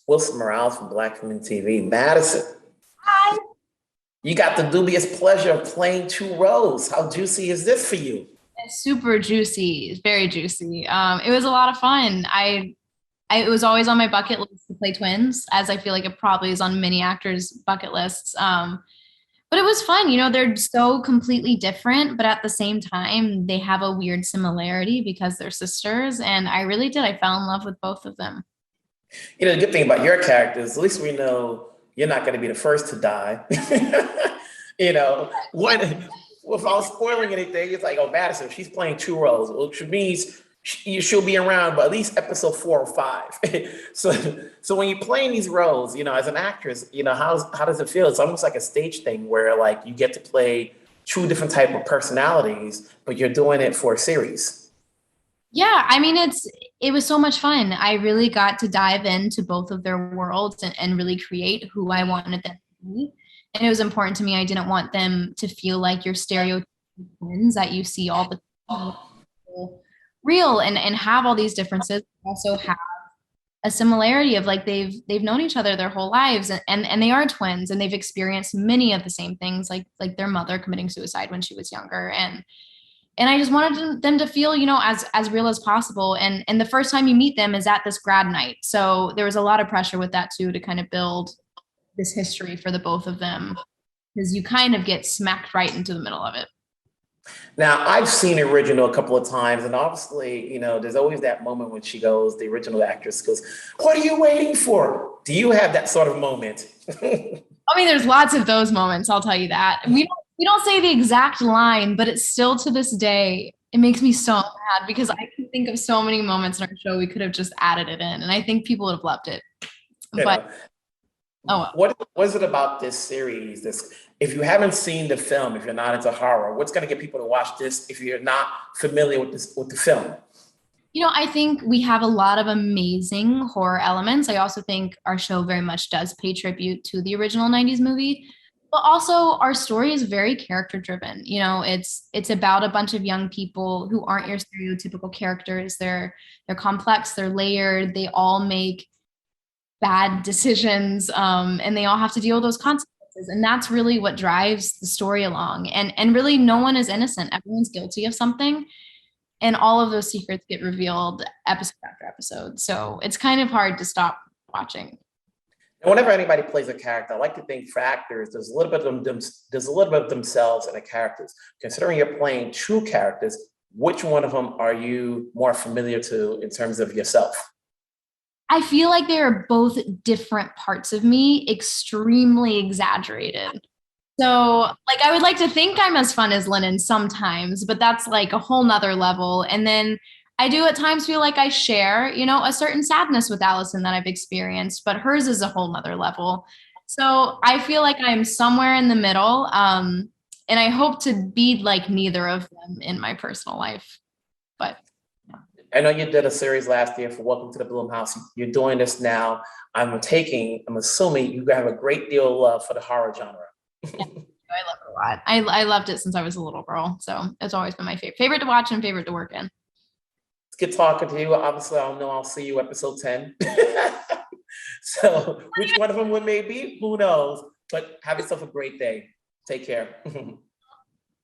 Wilson Morales from Black Women TV. Madison, Hi. you got the dubious pleasure of playing two roles. How juicy is this for you? It's super juicy. It's very juicy. It was a lot of fun. It was always on my bucket list to play twins, as I feel like it probably is on many actors' bucket lists. But it was fun. They're so completely different, but at the same time, they have a weird similarity because they're sisters. And I really did. I fell in love with both of them. The good thing about your characters, at least we know you're not going to be the first to die. When without spoiling anything, it's like, oh, Madison, she's playing two roles, which means she'll be around by at least episode 4 or 5. so when you're playing these roles, as an actress, how does it feel? It's almost like a stage thing where like you get to play two different type of personalities, but you're doing it for a series. Yeah, I mean it was so much fun. I really got to dive into both of their worlds and really create who I wanted them to be. And it was important to me. I didn't want them to feel like your stereotypical twins that you see all the time, real and have all these differences, also have a similarity of like they've known each other their whole lives and they are twins and they've experienced many of the same things like their mother committing suicide when she was younger and I just wanted them to feel, as real as possible. And the first time you meet them is at this grad night. So there was a lot of pressure with that too, to kind of build this history for the both of them, because you kind of get smacked right into the middle of it. Now, I've seen the original a couple of times, and obviously, there's always that moment when she goes, the original actress goes, "What are you waiting for?" Do you have that sort of moment? I mean, there's lots of those moments, I'll tell you that. We don't say the exact line, but it's still to this day, it makes me so mad because I can think of so many moments in our show we could have just added it in, and I think people would have loved it. You But know, oh well. what was it about this series? If you haven't seen the film, if you're not into horror, what's going to get people to watch this if you're not familiar with the film? I think we have a lot of amazing horror elements. I also think our show very much does pay tribute to the original 90s movie. But also our story is very character driven. It's about a bunch of young people who aren't your stereotypical characters. They're complex, they're layered, they all make bad decisions, and they all have to deal with those consequences. And that's really what drives the story along. And really no one is innocent. Everyone's guilty of something. And all of those secrets get revealed episode after episode. So it's kind of hard to stop watching. And whenever anybody plays a character, I like to think for actors, there's a little bit of there's a little bit of themselves in the characters. Considering you're playing two characters, which one of them are you more familiar to in terms of yourself? I feel like they are both different parts of me, extremely exaggerated. So, like, I would like to think I'm as fun as Lennon sometimes, but that's like a whole nother level. And then I do at times feel like I share, a certain sadness with Allison that I've experienced, but hers is a whole nother level. So I feel like I'm somewhere in the middle. And I hope to be like neither of them in my personal life. But I know you did a series last year for Welcome to the Bloom House. You're doing this now. I'm assuming you have a great deal of love for the horror genre. yeah, I love it a lot. I loved it since I was a little girl. So it's always been my favorite to watch and favorite to work in. It's good talking to you. Obviously, I know I'll see you episode 10. So which one of them would may be, who knows? But have yourself a great day. Take care.